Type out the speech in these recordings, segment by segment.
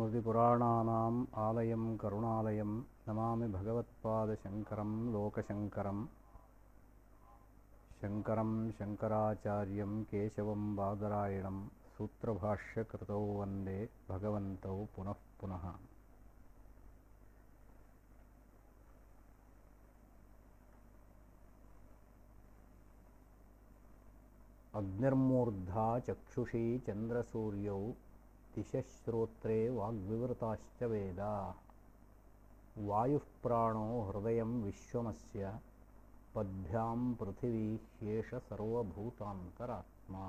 स्मृतिपुराणानाम् आलयं करुणालयं नमामि भगवत्पादशङ्करं लोकशङ्करं शङ्करं शङ्कराचार्यं केशवं बादरायणं सूत्रभाष्यकृतौ वन्दे भगवन्तौ पुनः पुनः। अग्निर्मूर्धा चक्षुषी चन्द्रसूर्यौ दिशश्रोत्रे वाग्विवृताश्च वेदाः वायुः प्राणो हृदयं विश्वमस्य पद्भ्यां पृथिवी ह्येष सर्वभूतान्तरात्मा।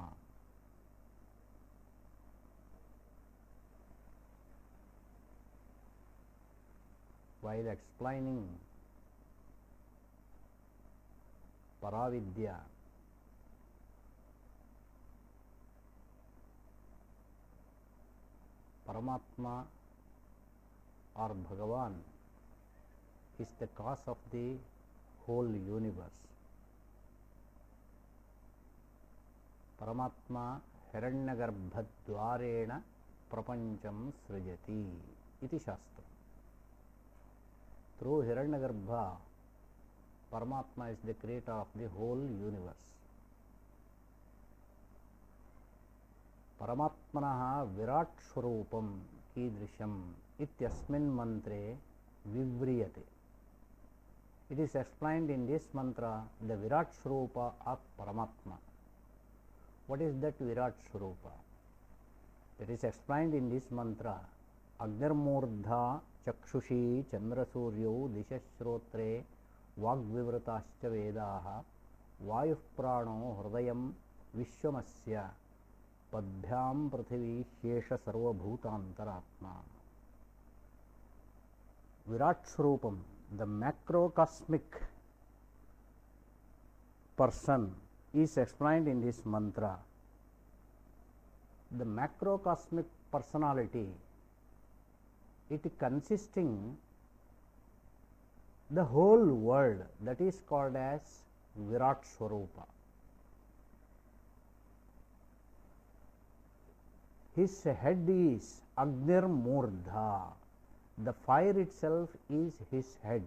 While explaining Paravidya, Paramatma or Bhagavan is the cause of the whole universe. Paramatma Hiranyagarbhadwarena prapancham srijati iti shastra. Through Hiranyagarbha, Paramatma is the creator of the whole universe. परमात्मनः विराट स्वरूपं कीदृशम् इत्यस्मिन् मंत्रे विव्रियते. It is explained in this mantra the Virat Swarupa of Paramatma. What is that Virat Swarupa? It is explained in this mantra. Agnirmurdha chakshushi chandrasuryo dishashrotre vagvivrtascha vedaha vayuh prano hridayam vishwamasya पद्भ्याम पृथिवी शेष सर्वभूतांतरात्मा. Virat Swarupam, the macrocosmic person, is explained in this mantra. The macrocosmic personality, it consisting the whole world, that is called as Virat Swarupa. His head is Agnir Murdha. The fire itself is his head.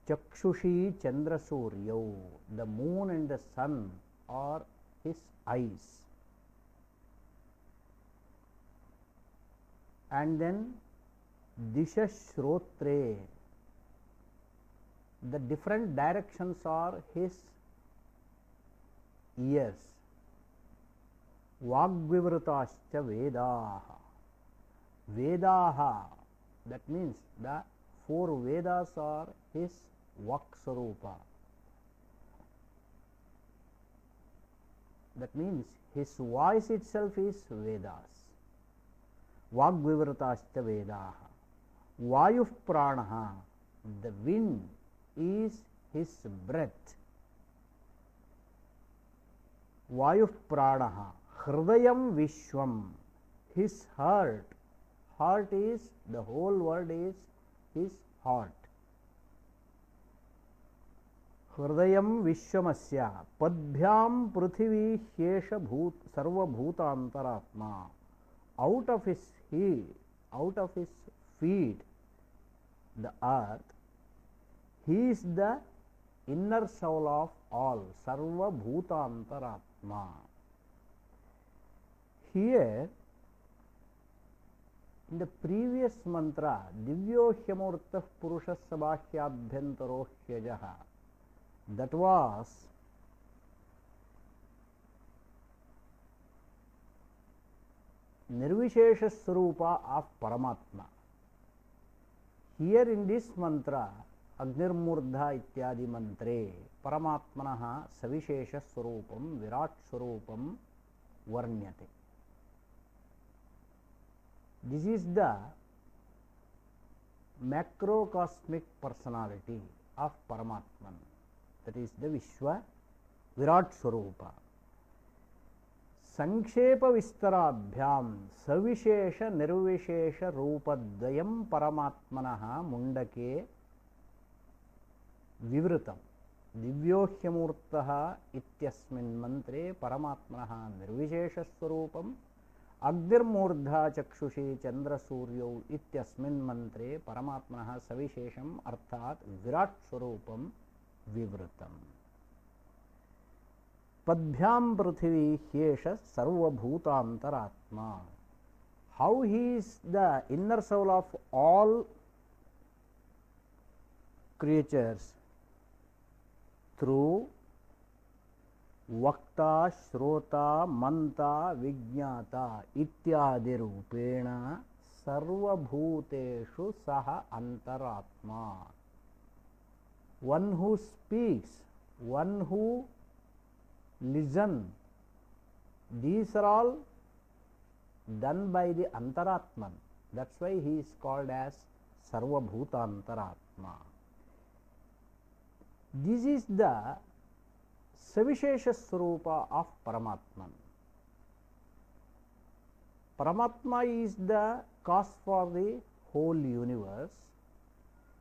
Chakshushi Chandrasuryo. The moon and the sun are his eyes. And then Dishashrotre. The different directions are his ears. Vagvivrtascha Vedaha. Vedaha, that means the four Vedas are his Vakswarupa. That means his voice itself is Vedas. Vagvivrtascha Vedaha. Vayuh Pranaha, the wind is his breath. Vayuh Pranaha. Hridayam Vishwam, his heart. Heart is, the whole world is his heart. Hridayam Vishwamasya Padbhyam Prithvi Hyesha Bhut Sarva Bhutantaratma. Out of his feet, the earth, he is the inner soul of all. Sarva Bhutantaratma. Here, in the previous mantra, Divyo Hyamurtah Purushas Sabhahyabhyantaro Hyajaha, that was Nirvishesha Swarupa of Paramatma. Here in this mantra, Agnirmurdha Ityadi Mantre, Paramatmanaha Savishesha Swarupam Virat Swarupam Varnyate. This is the macrocosmic personality of Paramatman, that is the Vishwa Virat Swarupa. Sankshepa Vistarabhyam Savishesha Nirvishesha Rupadayam Paramatmanaha Mundake Vivritam. दिव्योह्यमूर्तः इत्यस्मिन् मंत्रे परमात्मनः निर्विशेष स्वरूपं अग्निर्मूर्धा चक्षुषी चंद्रसूर्यौ इत्यस्मिन् मंत्रे परमात्मनः सविशेषम् अर्थात विराट स्वरूपम विवृतम्। पद्भ्याम पृथिवी ह्येष सर्वभूतांतरात्मा। How he is the inner soul of all creatures? Through वक्ता श्रोता मंता विज्ञाता इत्यादि रूपेण सर्वभूतेषु सह अंतरात्मा। One who speaks, one who listens, these are all done by the Antaratman. That's why he is called as Sarvabhutantaratma. This is the Savishesha Swarupa of Paramatman. Paramatma is the cause for the whole universe.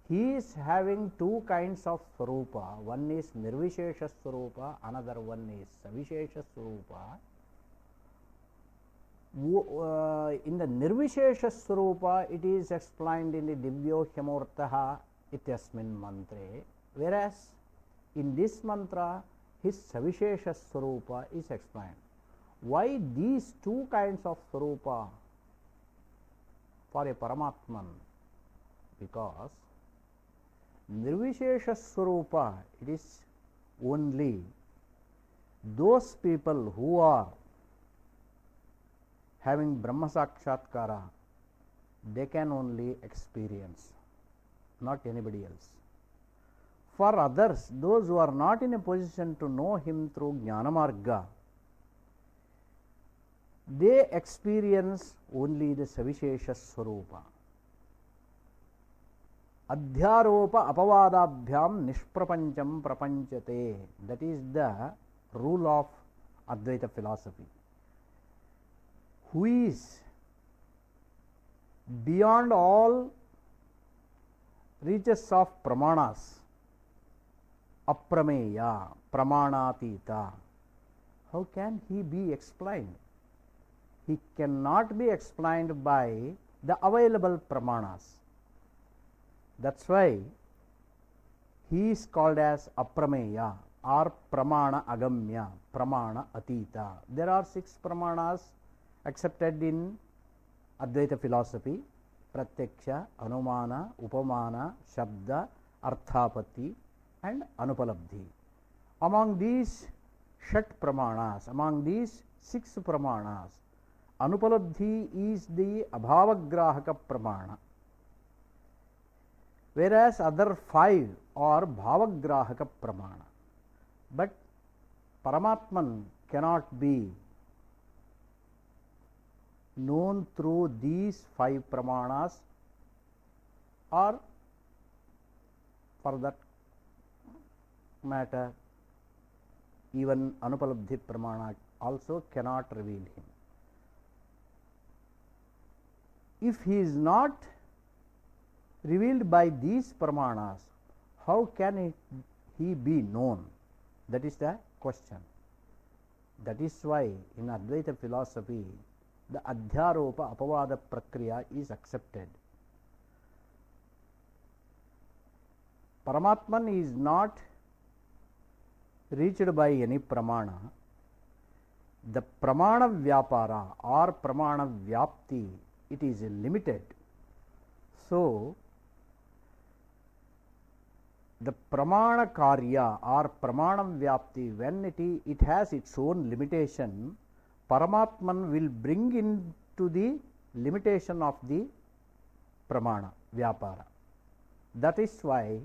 He is having two kinds of Swarupa. One is Nirvishesha Swarupa, another one is Savishesha Swarupa. In the Nirvishesha Swarupa, it is explained in the Divyo Hyamurtaha ityasmin mantre, whereas in this mantra, his Savishesha Swarupa is explained. Why these two kinds of Swarupa for a Paramatman? Because Nirvishesha Swarupa, it is only those people who are having Brahma Sakshatkara, they can only experience, not anybody else. For others, those who are not in a position to know him through Jnana Marga, they experience only the Savishesha Swarupa. Adhyaropa apavadabhyam nishprapancham prapanchate. That is the rule of Advaita philosophy. Who is beyond all reaches of pramanas, aprameya, pramanatita. How can he be explained? He cannot be explained by the available pramanas. That's why he is called as aprameya or pramana agamya, pramana atita. There are 6 pramanas accepted in Advaita philosophy: Pratyaksha, Anumana, Upamana, Shabda, Arthapatti and Anupalabdhi. Among these Shat Pramanas, among these 6 Pramanas, Anupalabdhi is the Abhavagrahaka Pramana, whereas other 5 are Bhavagrahaka Pramana. But Paramatman cannot be known through these 5 pramanas, or for that matter even Anupalabdhi pramana also cannot reveal him. If he is not revealed by these pramanas, how can he be known? That is the question. That is why in Advaita philosophy the Adhyaropa Apavada Prakriya is accepted. Paramatman is not reached by any pramana. The pramana vyapara or pramana vyapti, it is limited. So the pramana karya or pramana vyapti, when it has its own limitation, Paramatman will bring into the limitation of the pramana vyapara. That is why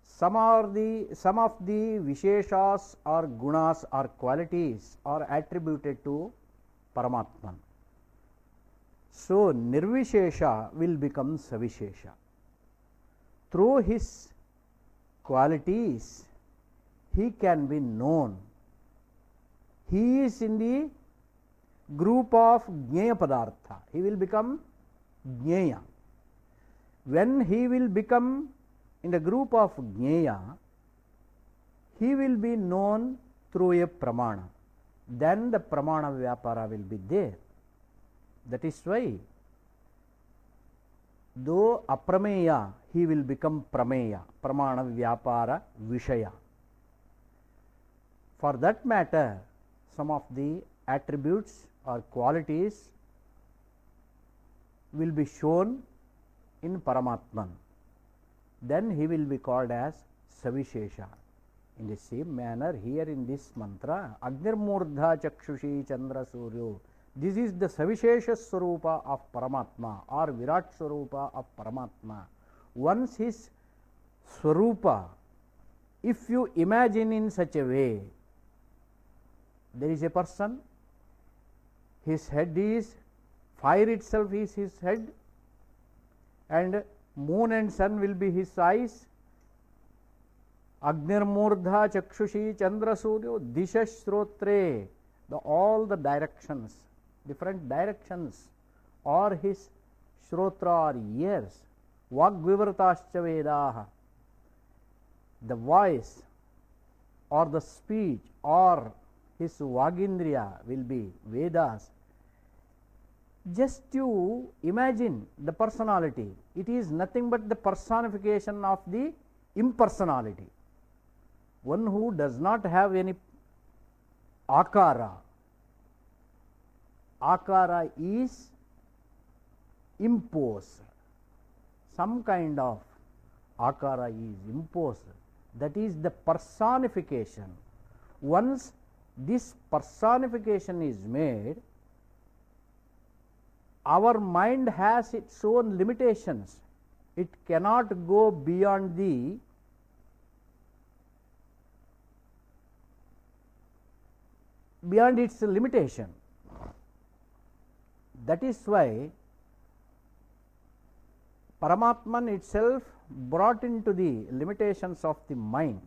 some of the visheshas or gunas or qualities are attributed to Paramatman. So Nirvishesha will become Savishesha. Through his qualities he can be known. He is in the group of Jnaya Padartha. He will become Jnaya. When he will become in the group of Jnaya, he will be known through a pramana. Then the pramana vyapara will be there. That is why, though aprameya, he will become prameya, pramana vyapara vishaya. For that matter, some of the attributes or qualities will be shown in Paramatman. Then he will be called as Savishesha. In the same manner, here in this mantra, Agnirmurdha Chakshushi Chandra Suryo, this is the Savishesha Swarupa of Paramatma or Virat Swarupa of Paramatma. Once his Swarupa, if you imagine in such a way, there is a person, his head is, fire itself is his head, and moon and sun will be his eyes. Agnirmurdha Chakshushi Chandra Suryo Disha Shrotre, all the directions, different directions, or his Shrotra or ears. Vagvivartascha Vedaha, the voice or the speech or his Vagindriya will be Vedas. Just you imagine the personality, it is nothing but the personification of the impersonality. One who does not have any akara, akara is imposed, some kind of akara is imposed, that is the personification. Once this personification is made, our mind has its own limitations. It cannot go beyond its limitation. That is why Paramatman itself brought into the limitations of the mind.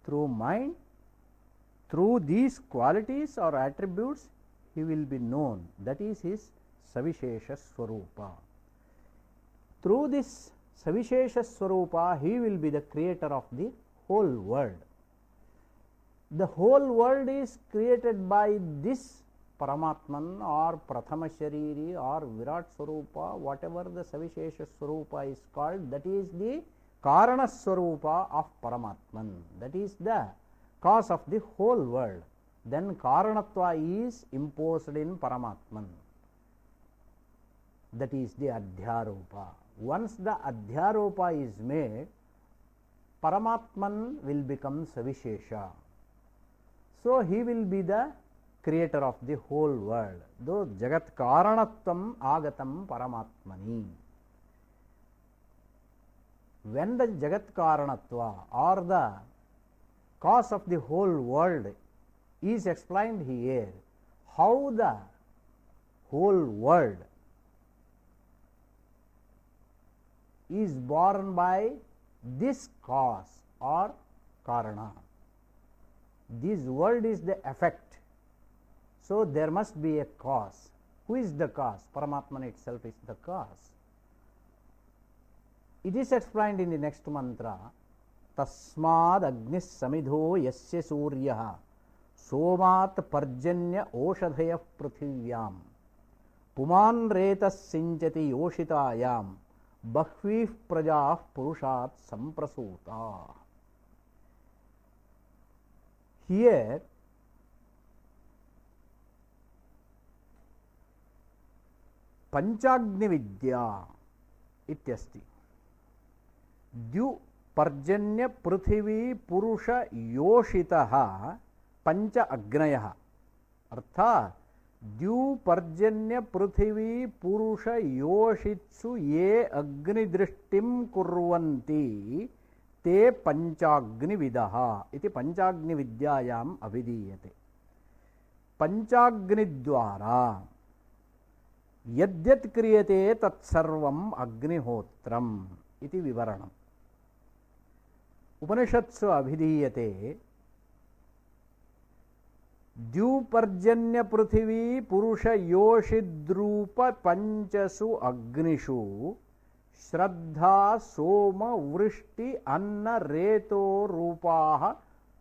Through mind, through these qualities or attributes, he will be known. That is his Savishesha Swarupa. Through this Savishesha Swarupa, he will be the creator of the whole world. The whole world is created by this Paramatman or Prathama Shariri or Virat Swarupa, whatever the Savishesha Swarupa is called, that is the Karana Swarupa of Paramatman. That is the cause of the whole world. Then Karanatva is imposed in Paramatman. That is the Adhyaropa. Once the Adhyaropa is made, Paramatman will become Savishesha. So he will be the creator of the whole world. Though Jagat Karanatvam Agatam Paramatmani. When the Jagat Karanatva or the cause of the whole world is explained here, how the whole world is born by this cause or Karana. This world is the effect. So there must be a cause. Who is the cause? Paramatman itself is the cause. It is explained in the next mantra. Tasmad agnis samidho yasya suryaha somat parjanya oshadhaya pruthivyam puman retas sinchati yoshitayam bahvih prajah purushat samprasuta. Here Panchagni Vidya ityasti. Dyu Parjanya Pruthivi Purusha Yoshitaha Pancha Agnayaha. Artha Dyu Parjanya Pruthivi Purusha Yoshitsu Ye Agni Drishtim Kurvanti Te Panchagni Vidaha iti Panchagni Vidyayam avidiyate. Panchagni Dwara Yadyat Kriyate Tat Sarvam Agnihotram iti Vivaranam. Upanishadsu abhidiyate Dvyuparjanya Pruthivi Purusha Yoshidrupa Panchasu Agnishu Shraddha Soma Vrishti Anna Reto Rupaha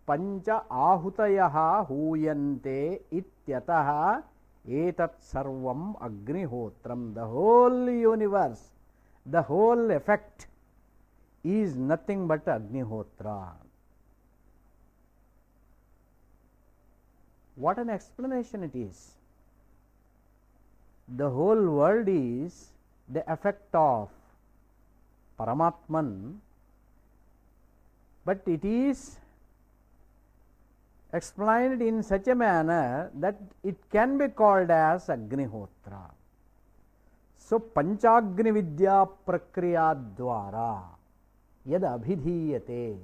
Pancha Ahutayaha Huyante Ityataha etat sarvam agnihotram. The whole universe, the whole effect is nothing but Agnihotra. What an explanation it is. The whole world is the effect of Paramatman, but it is explained in such a manner that it can be called as Agnihotra. So, Panchagni Vidya Prakriya Dwara yad abhidhiyate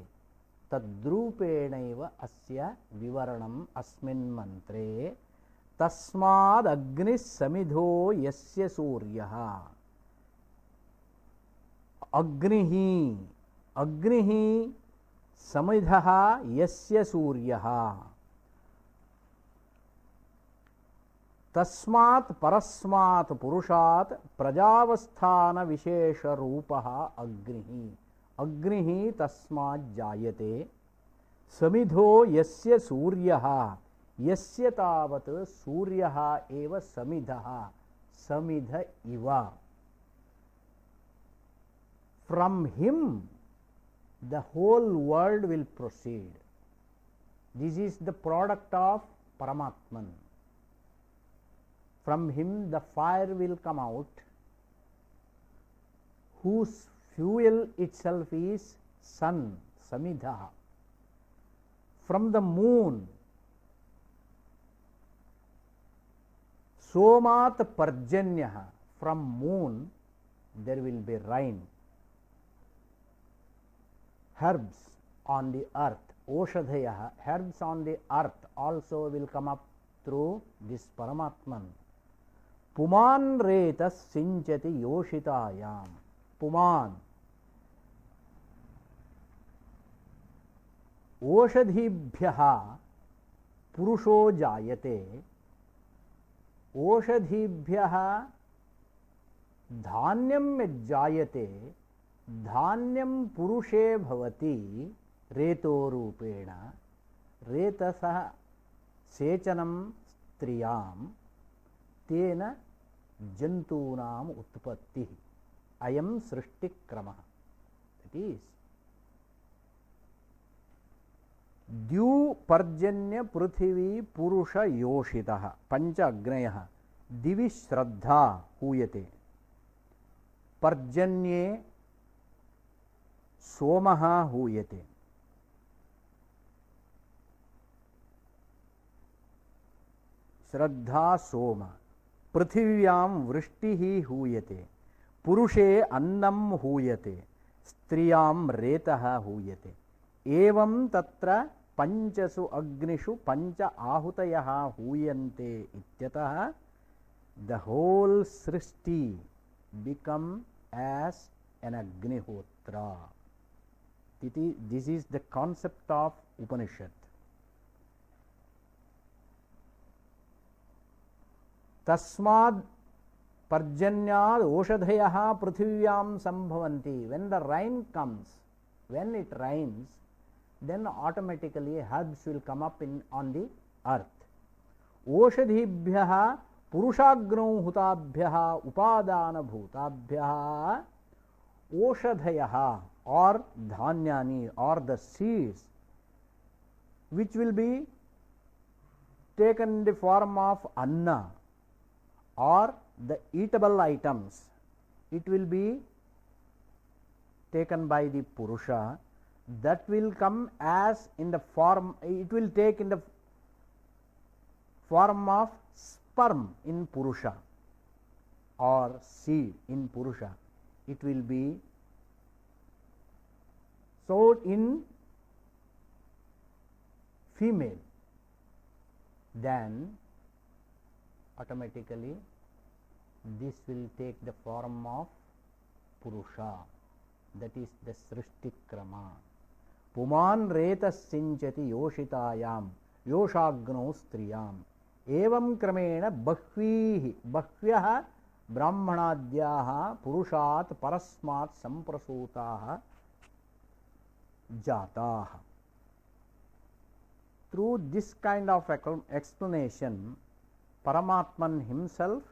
tadrupenaiva asya vivaranam asmin mantre tasmad agnis samidho yasya suryaha. Agnihi, agnihi samidhaha yasya suryaha. तस्मात् परस्मात् पुरुषात् प्रजावस्थान विशेष रूपः अग्निः. अग्निः तस्मात् जायते. समिधो यस्य सूर्यः, यस्य तावत् सूर्यः एव समिधः, समिध इव. From him the whole world will proceed. This is the product of Paramatman. From him the fire will come out, whose fuel itself is sun, samidha. From the moon, somat parjanyah, from moon there will be rain. Herbs on the earth, oshadhayah, herbs on the earth also will come up through this Paramatman. Puman retas sinchati yoshitayam. Puman, ओषधीभ्यः पुरुषो जायते. ओषधीभ्यः धान्यं जायते. धान्यं पुरुषे भवति रेतो रूपेण. रेतसः सेचनं स्त्रियां, तेन जन्तूनाम् उत्पत्तिः. अयं सृष्टिक्रमः. इट इज द्यू पर्जन्य पृथिवी पुरुष योषितः. पंच अग्नयः. दिवि श्रद्धा हूयते. पर्जन्ये सोमः हूयते. श्रद्धा सोम. पृथिव्यां वृष्टिः हूयते. पुरुषे अन्नं हूयते. स्त्रियां रेतः हूयते. एवं तत्र पंचसु अग्निषु पंच आहुतयः हूयन्ते इत्यतः the whole srishti become as an agnihotra. This is the concept of Upanishad. तस्माद् पर्जन्याद् ओषधयः पृथिव्यां संभवन्ति. When the rain comes, when it rains, then automatically herbs will come up on the earth. ओषधीभ्यः पुरुषाग्नौ हुताभ्यः उपादान भूताभ्यः ओषधयः or dhanyani or the seeds which will be taken in the form of anna or the eatable items, it will be taken by the Purusha. That will come as in the form, it will take in the form of sperm in Purusha or seed in Purusha. It will be so in female, then automatically this will take the form of Purusha. That is the Srishti Krama. Puman retas sinchati yoshitayam yoshagno striyam. Evam kramena bahvihi bahvyah brahmanadyaha purushat parasmat samprasutaha jataha. Through this kind of explanation, Paramatman himself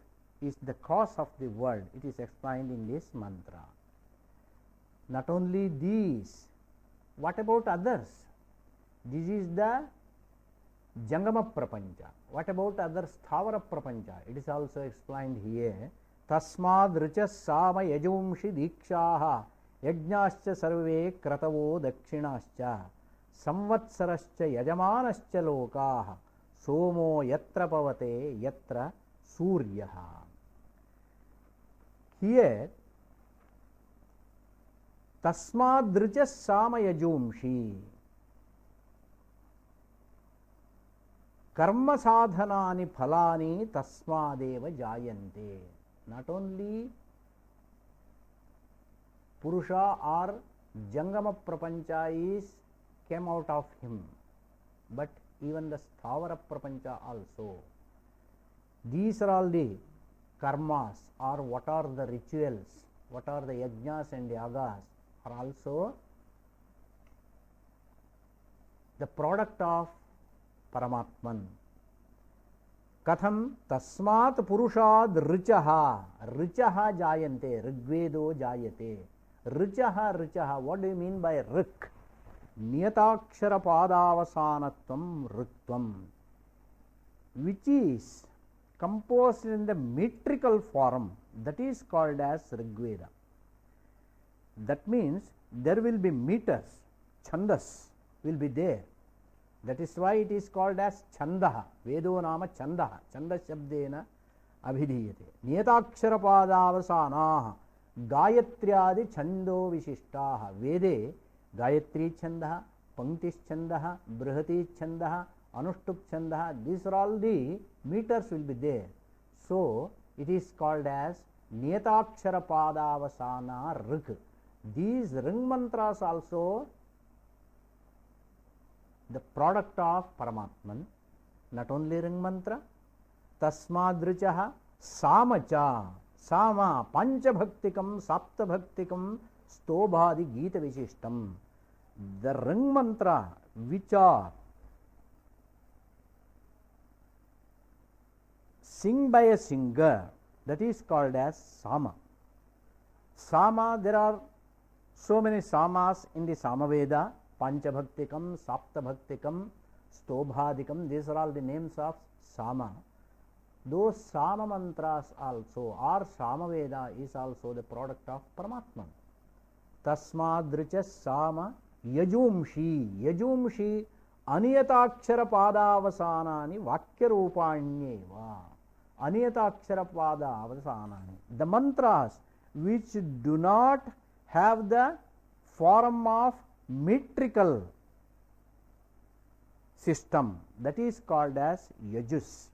is the cause of the world. It is explained in this mantra. Not only these, what about others? This is the Jangama Prapancha. What about other Sthavara Prapancha? It is also explained here. Tasmad Richas Sama Yajumshi Dikshaha Yajnascha Sarve Kratavo Dakshinascha Samvatsarascha Yajamanascha Lokaha Somo Yatra Pavate Yatra Suryaha. Here Tasmad Richas Sama Yajumshi Karma sadhanani phalani tasmadeva jayante. Not only Purusha or Jangama Prapancha is came out of him, but even the Sthavara Prapancha also. These are all the karmas, or what are the rituals, what are the yajnas and yagas, are also the product of Paramatman. Katham tasmat purushad richaha. Richaha jayante. Rigvedo jayate. Richaha. What do you mean by rik? Niyatakshara padavasanatvam ritvam, which is composed in the metrical form, that is called as Rigveda. That means there will be meters, chandas will be there. That is why it is called as Chandaha. Vedo nama Chandaha. Chanda shabdena abhidhiyate. Niyatakshara padavasanaha Gayatriadi Chando Vishishtaha. Vede Gayatri Chandaha, Pankti Chandaha, Brihati Chandaha, Anushtup Chandaha. These are all the meters will be there. So it is called as Niyatakshara padavasana Rig. These ring mantras also the product of Paramatman. Not only ring mantra, Tasmadrichaha Samacha. Sama Panchabhaktikam Saptabhaktikam Stobhadi Gita Vishishtam. The ring mantra which are sing by a singer, that is called as Sama. Sama, there are so many Samas in the Samaveda. Panchabhaktikam, Saptabhaktikam, Stobhadikam, these are all the names of Sama. Those Sama mantras also, or Samaveda is also the product of Paramatman. Tasmadricha Sama Yajumshi. Yajumshi Aniyatakshara Padavasanani Vakya Rupanyeva. Aniyatakshara Padavasanani. The mantras which do not have the form of metrical system, that is called as Yajus.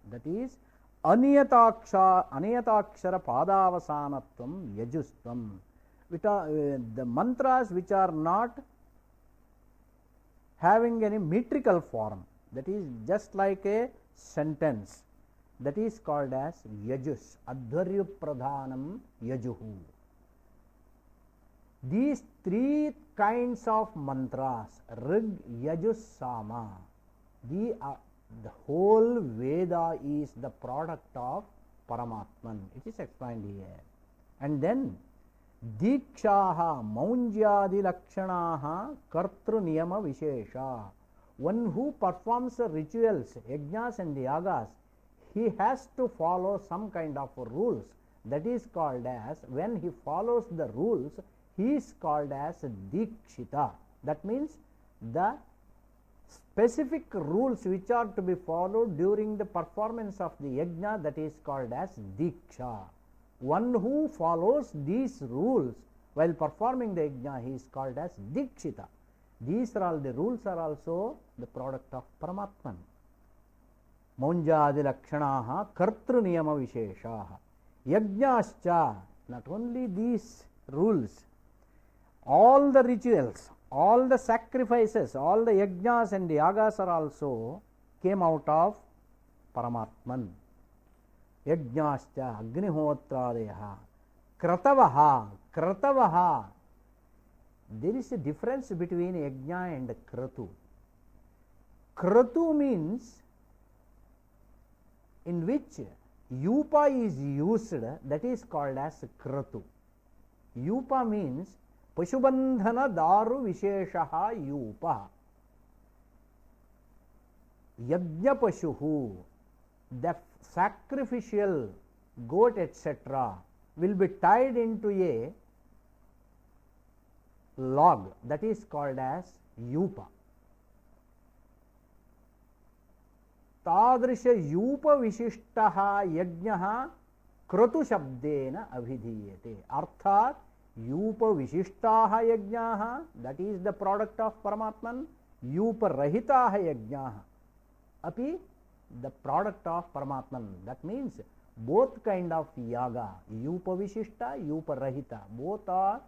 That is Aniyatakshara Padavasanatvam Yajustvam. Which are the mantras which are not having any metrical form, that is just like a sentence, that is called as Yajus. Adharyu Pradhanam Yajuhu. These three kinds of mantras, Rig, Yajus, Sama, the whole Veda is the product of Paramatman. It is explained here. And then Dikshaha Maunjyadi Lakshanaha Kartru Niyama Vishesha. One who performs the rituals, yajnas and yagas, he has to follow some kind of rules. That is called as, when he follows the rules, he is called as Dikshita. That means the specific rules which are to be followed during the performance of the yajna, that is called as Diksha. One who follows these rules while performing the yajna, he is called as Dikshita. These are all the rules are also the product of Paramatman. Maunjadi Lakshanaha Kartru Niyama Visheshaha. Yajnascha, not only these rules, all the rituals, all the sacrifices, all the yajnas and yagas are also came out of Paramatman. Yajnascha Agnihotradeha Kratavaha. Kratavaha. There is a difference between yajna and kratu. Kratu means in which yupa is used, that is called as kratu. Yupa means Pashubandhana daru visheshaha yupa. Yajna pashuhu, the sacrificial goat etc. will be tied into a log, that is called as yupa. तादृश यूप विशिष्टः यज्ञः क्रतु शब्देन अभिधीयते. अर्थात यूप विशिष्टाः यज्ञाः, that is the product of Paramatman. यूप रहिताः यज्ञाः अपि the product of Paramatman. That means both kind of yaga, yupa vishishta, yupa rahita, both are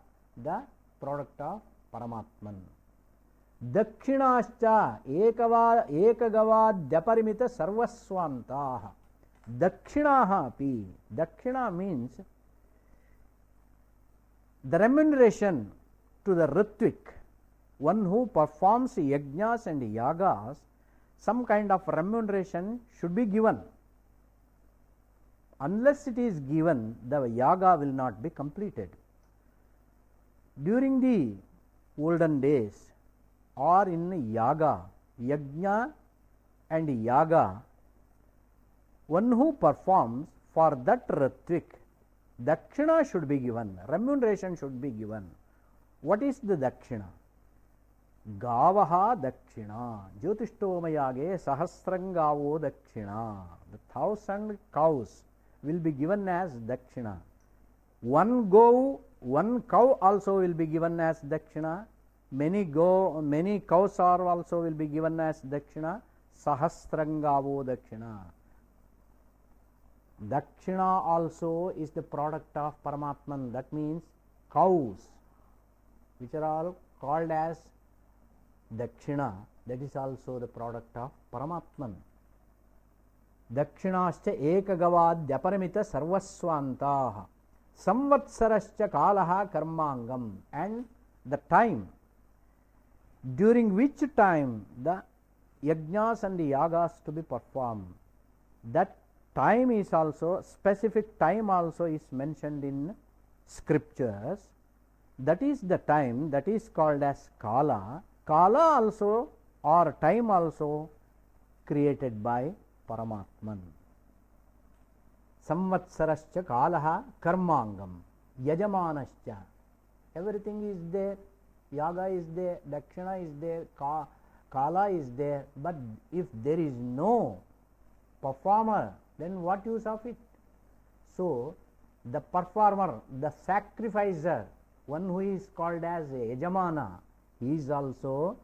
the product of Paramatman. Dakshinascha ekagavadyaparimitha sarvaswantaha. Dakshinaha api. Dakshina means the remuneration to the ritvik, one who performs yajnas and yagas, some kind of remuneration should be given. Unless it is given, the yaga will not be completed. During the olden days, or in yaga, yajna and yaga, one who performs for that ritvik, dakshina should be given, remuneration should be given. What is the dakshina? Gavaha dakshina. Jyotishtomayage sahasrangavo dakshina. The 1,000 cows will be given as dakshina. One cow also will be given as dakshina. Many cows are also will be given as dakshina. Sahasrangavo dakshina. Dakshina also is the product of Paramatman. That means cows, which are all called as dakshina, that is also the product of Paramatman. Dakshinascha ekagavadyaparimitha sarvaswantaha. Samvatsarascha kalaha karmangam. And the time, during which time the yajnas and the yagas to be performed, that time is also, specific time also is mentioned in scriptures. That is the time, that is called as kala. Kala also or time also created by Paramatman. Samvatsarascha kalaha karmangam. Yajamanascha. Everything is there. Yaga is there, dakshina is there, kala is there. But if there is no performer, then what use of it? So the performer, the sacrificer, one who is called as a yajamana, he is also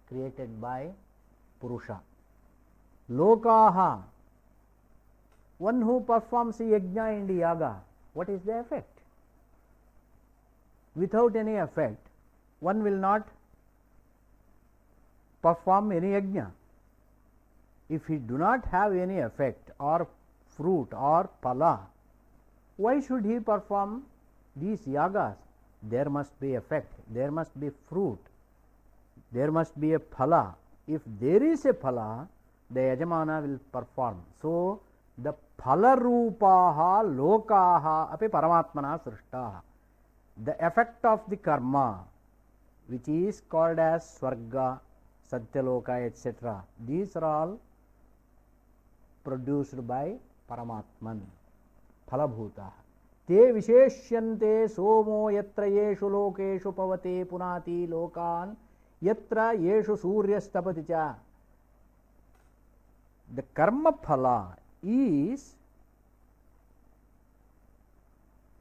created by Purusha. Lokaha, one who performs yajna and yaga, what is the effect? Without any effect, one will not perform any yajna. If he do not have any effect or fruit or phala, why should he perform these yagas? There must be effect, there must be fruit, there must be a phala. If there is a phala, the yajamana will perform. So the phala rupaha lokaha api paramatmana srishtaha. The effect of the karma, which is called as swarga, satyaloka, etc., these are all produced by Paramatman, phalabhuta. Te visheshyante somo yatra yeshu lokeshu pavate punati lokan yatra yeshu suryastapati cha. The karma phala is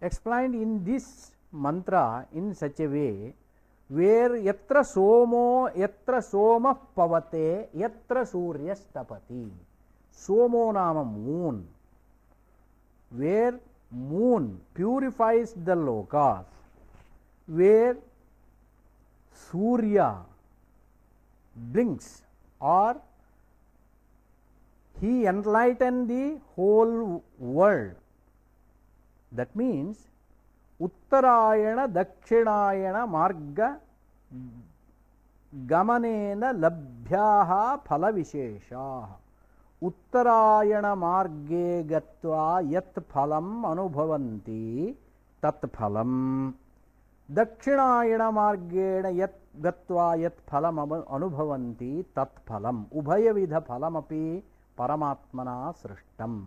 explained in this mantra in such a way where yatra soma pavate yatra suryastapati. Somo nama moon, where moon purifies the lokas, where Surya blinks or he enlightened the whole world. That means Uttarayana Dakshinayana Marga Gamanena Labhyaha Phala Visheshaha. उत्तरायण मार्गे गत्वा यत् फलम् अनुभवन्ति तत् फलम्, दक्षिणायन मार्गेण यत् गत्वा यत् फलम् अनुभवन्ति तत् फलम्, उभयविध फलमपि परमात्मना सृष्टम्.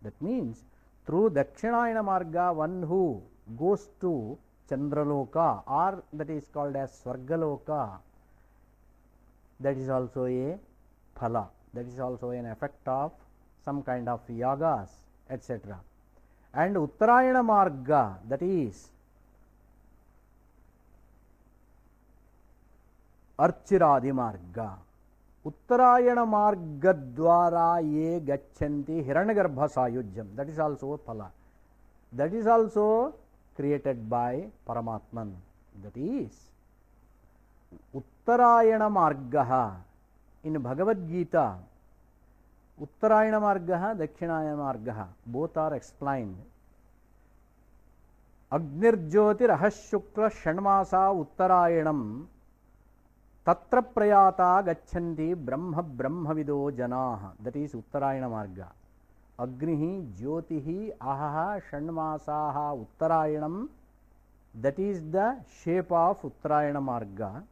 That means through Dakshinayana Marga, one who goes to Chandraloka, or that is called as Swargaloka, that is also a phala, that is also an effect of some kind of yagas, etc. And Uttarayana Marga, that is Archiradi Marga, Uttarayana Marga Dwara ye gachanti Hiranyagarbha Sayujyam, that is also phala, that is also created by Paramatman. That is Uttarayana Margaha. In Bhagavad Gita, Uttarayana Margaha, Dakshinayana Margaha, both are explained. Agnirjyoti Rahashukla Shanmasa Uttarayanam Tatra Prayata Gachanti Brahma Brahmavido Janaha. That is Uttarayana Marga. Agnihi Jyotihi Ahaha Shanmasaha Uttarayanam. That is the shape of Uttarayana Marga.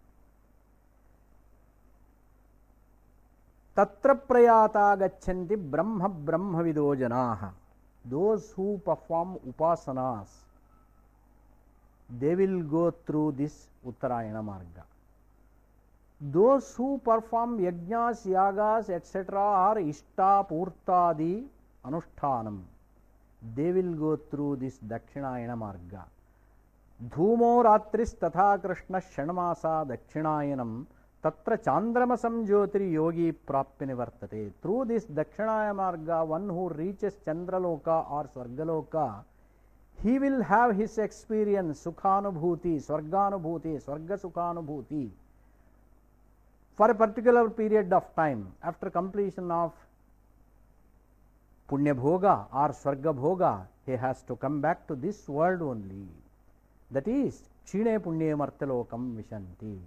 Tatra Prayata Gachanti Brahma Brahmavido Janaha. Those who perform upasanas, they will go through this Uttarayana Marga. Those who perform yajnas, yagas, etc. or ishta purtadi anushtanam, they will go through this Dakshinayana Marga. Dhumo ratris tatha krishna shanmasa Dakshinayanam Tatra Chandramasam Jyotiri Yogi Prapyani Vartate. Through this Dakshinayana Marga, one who reaches Chandraloka or Swargaloka, he will have his experience, Sukhanubhuti, Swarganubhuti, Swarga Sukhanubhuti, for a particular period of time. After completion of Punya Bhoga or Swarga Bhoga, he has to come back to this world only. That is, Kshine Punye Martalokam Vishanti.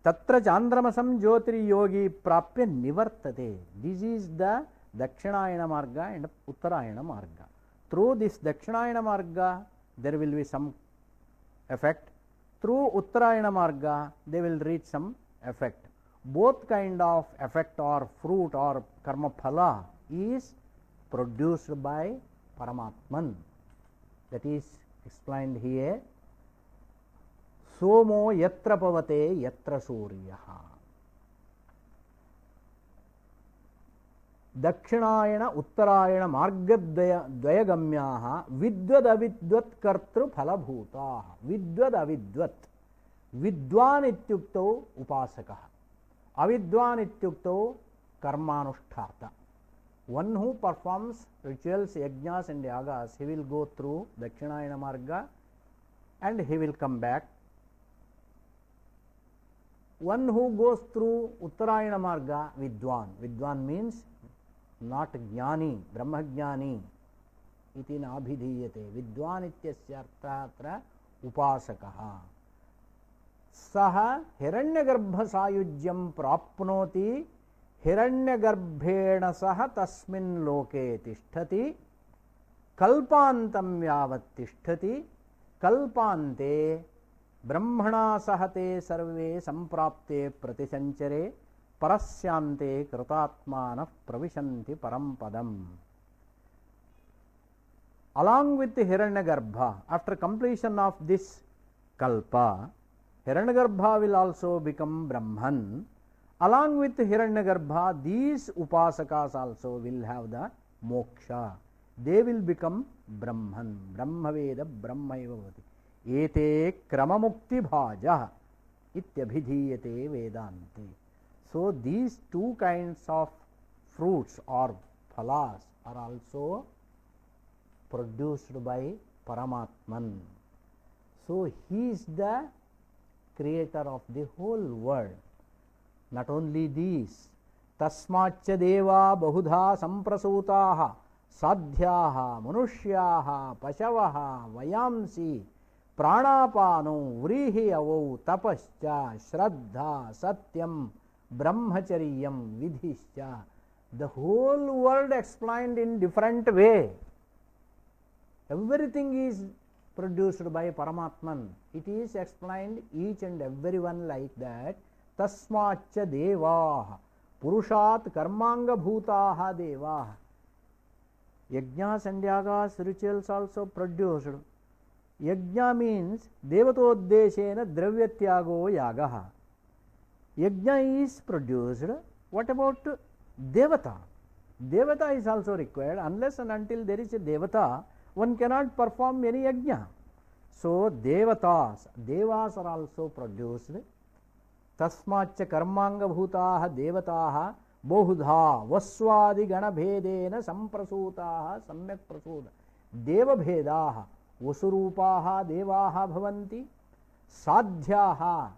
Tatra Chandramasam Jyotiri Yogi Prapya Nivartate. This is the Dakshinayana Marga and Uttarayana Marga. Through this Dakshinayana Marga, there will be some effect. Through Uttarayana Marga, they will reach some effect. Both kind of effect or fruit or karma phala is produced by Paramatman. That is explained here. Somo yatra pavate yatra suryaha. Dakshinayana Uttarayana margadvayagamyaha vidvad avidvat kartru phalabhutaha. Vidvad avidvat. Vidwan ityukto upasakaha. Avidwan ityukto karmanushtata. One who performs rituals, yajnas and yagas, he will go through Dakshinayana Marga and he will come back. One who goes through Uttarayana Marga, Vidwan. Vidwan means not Jnani, Brahma Jnani. Iti nabhidhiyate. Vidwan ityasya artha atra upasakaha. Saha Hiranyagarbha Sayujyam prapnoti Hiranyagarbhena saha tasmin loke tishtati kalpantam yavat tishtati kalpante Brahmana sahate sarve samprapte pratisanchare parasyante kritatmana pravishanti parampadam. Along with the Hiranyagarbha, after completion of this kalpa, Hiranyagarbha will also become Brahman. Along with Hiranyagarbha, these upasakas also will have the moksha. They will become Brahman. Brahmaveda Brahmaiva vati. Ete kramamukti bhaja ityabhidhiyate vedanti. So these two kinds of fruits or phalas are also produced by Paramatman. So he is the creator of the whole world. Not only these, tasmacha deva bahudha samprasutaha sadhyaha manushyaha pashavaha vayamsi pranapano vrihi avau tapascha shraddha satyam brahmacharyam vidhischa The whole world explained in different way. Everything is produced by Paramatman. It is explained each and every one like that. Tasmacha devaha purushat karmanga bhutaha devaha. Yajnas and yagas, rituals also produced. Yajna means devatodeshena dravyatyago yagaha. Yajna is produced. What about devata? Devata is also required. Unless and until there is a devata, one cannot perform any yajna. So devatas, devas are also produced. Tasmacha karmanga bhutaha devataha बहुधा वस्वादि गण भेदेन संप्रसूताः सम्यक् प्रसूत देव भेदाः वसुरूपाः देवाः भवन्ति साध्याः.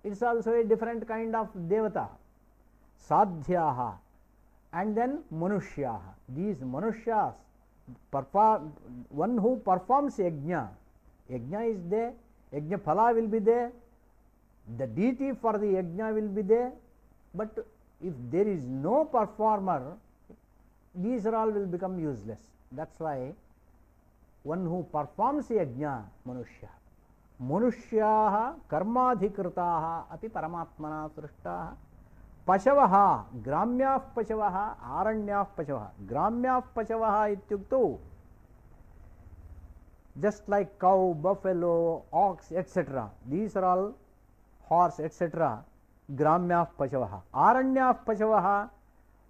It's also a different kind of devata. Sadhyaha and then manushyaha. These manushyas, one who performs yajna. Yajna is there, yajna phala will be there, the deity for the yajna will be there, but if there is no performer, these all will become useless. That's why one who performs yajna, manushya. Manushyaha karmadhikritaha api paramatmana srishtaha. Pashavaha, gramyah pashavaha, aranyah pashavaha. Gramyah pashavaha ityukto, just like cow, buffalo, ox, etc. These are all horse, etc. Gramyah pashavaha. Aranyah pashavaha,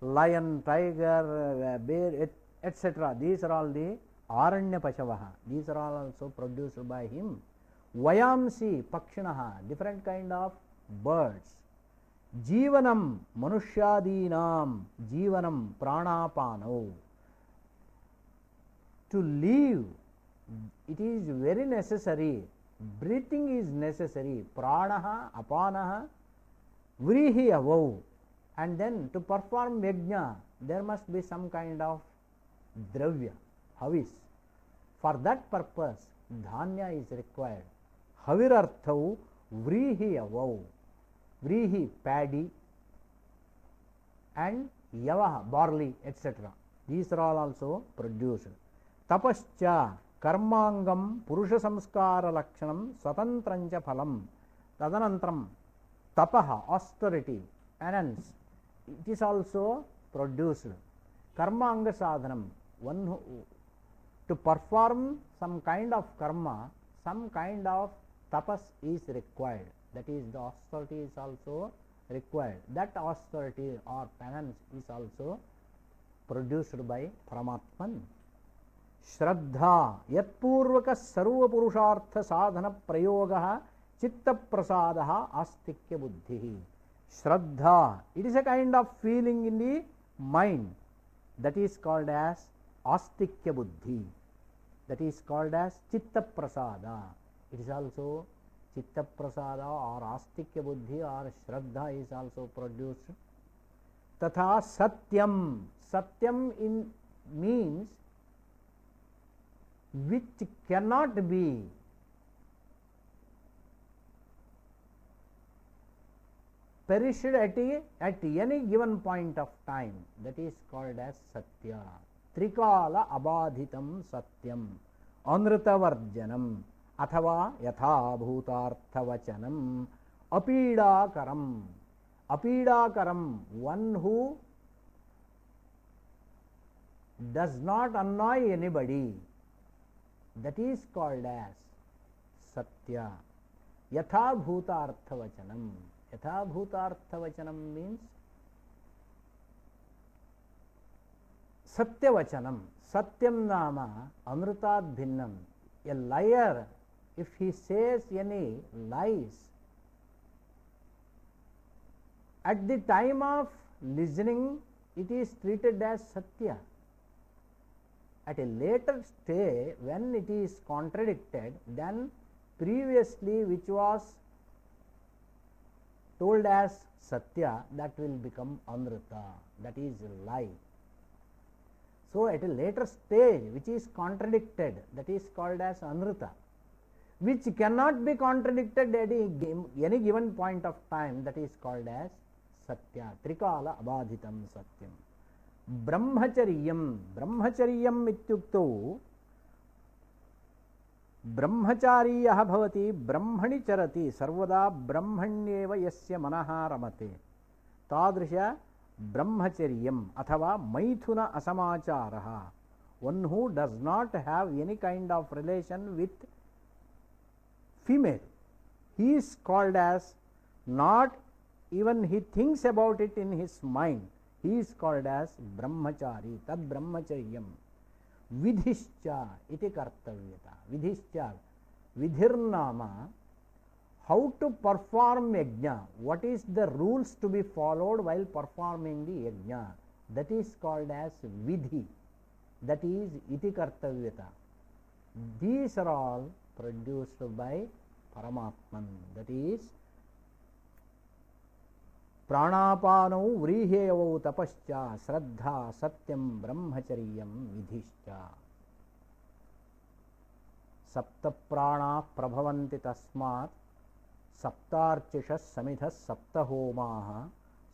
lion, tiger, bear, etc. These are all the aranya pashavaha. These are all also produced by him. Vayamsi pakshinaha, different kind of birds. Jivanam manushadinam, jivanam pranapano. To live, it is very necessary. Breathing is necessary. Pranaha, apanaha, vrihi avau. And then to perform yajna, there must be some kind of dravya, havis. For that purpose, dhanya is required. Havirarthau vrihi avau. Vrihi, paddy, and yavaha, barley, etc. These are all also produced. Tapascha karmangam purusha samskara lakshanam swatantrancha phalam. Tadanantram tapaha, austerity, penance, it is also produced. Karma anga sadhanam, one who, to perform some kind of karma, some kind of tapas is required. That is, the austerity is also required. That austerity or penance is also produced by Paramatman. Shraddha yatpurvaka sarva purushartha sadhana prayogaha chitta prasadaha astikya buddhihi. Shraddha, it is a kind of feeling in the mind, that is called as astikya buddhi. That is called as chitta prasada. It is also chitta prasada or astikya buddhi or shraddha is also produced. Tatha satyam, satyam in means which cannot be perished at any given point of time. That is called as satya. Trikala abadhitam satyam anrita varjanam athava yatha bhutartha vachanam apidakaram. Apidakaram, one who does not annoy anybody, that is called as satya. Yatha bhutartha vachanam. Yatha bhutartha vachanam means satya vachanam. Satyam nama amrutat bhinnam. A liar, if he says any lies, at the time of listening it is treated as satya. At a later stage, when it is contradicted, then previously which was told as satya, that will become amrita, that is a lie. So at a later stage which is contradicted, that is called as amrita, which cannot be contradicted at any given point of time, that is called as Satya त्रिकाल अबाधितं सत्यं ब्रह्मचर्यं ब्रह्मचर्यम् इत्युक्तौ ब्रह्मचारी यः भवति ब्रह्मणि चरति सर्वदा ब्रह्मण्येव यस्य मनः रमते तादृश ब्रह्मचर्यम् अथवा मैथुन असमाचारः one who does not have any kind of relation with female, he is called as, not even he thinks about it in his mind, he is called as brahmachari. Tad brahmacharyam vidhischa iti kartavyata. Vidhischa, vidhirnama, how to perform yajna, what is the rules to be followed while performing the yajna, that is called as vidhi, that is iti kartavyata. These are all produced by Paramatman, that is प्राणापानौ व्रीहेयवौ तपश्च श्रद्धा सत्यं ब्रह्मचर्यं विधिश्च. सप्त प्राणाः प्रभवन्ति तस्मात् सप्तार्चिषः समिधः सप्त होमाः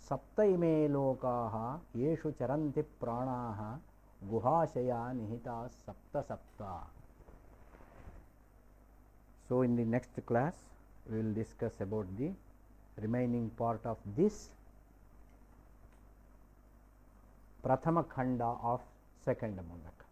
सप्त इमे लोकाः येषु चरन्ति प्राणाः गुहाशया निहिताः सप्त सप्त. So in the next class we will discuss about the remaining part of this Prathama Khanda of second Mundaka.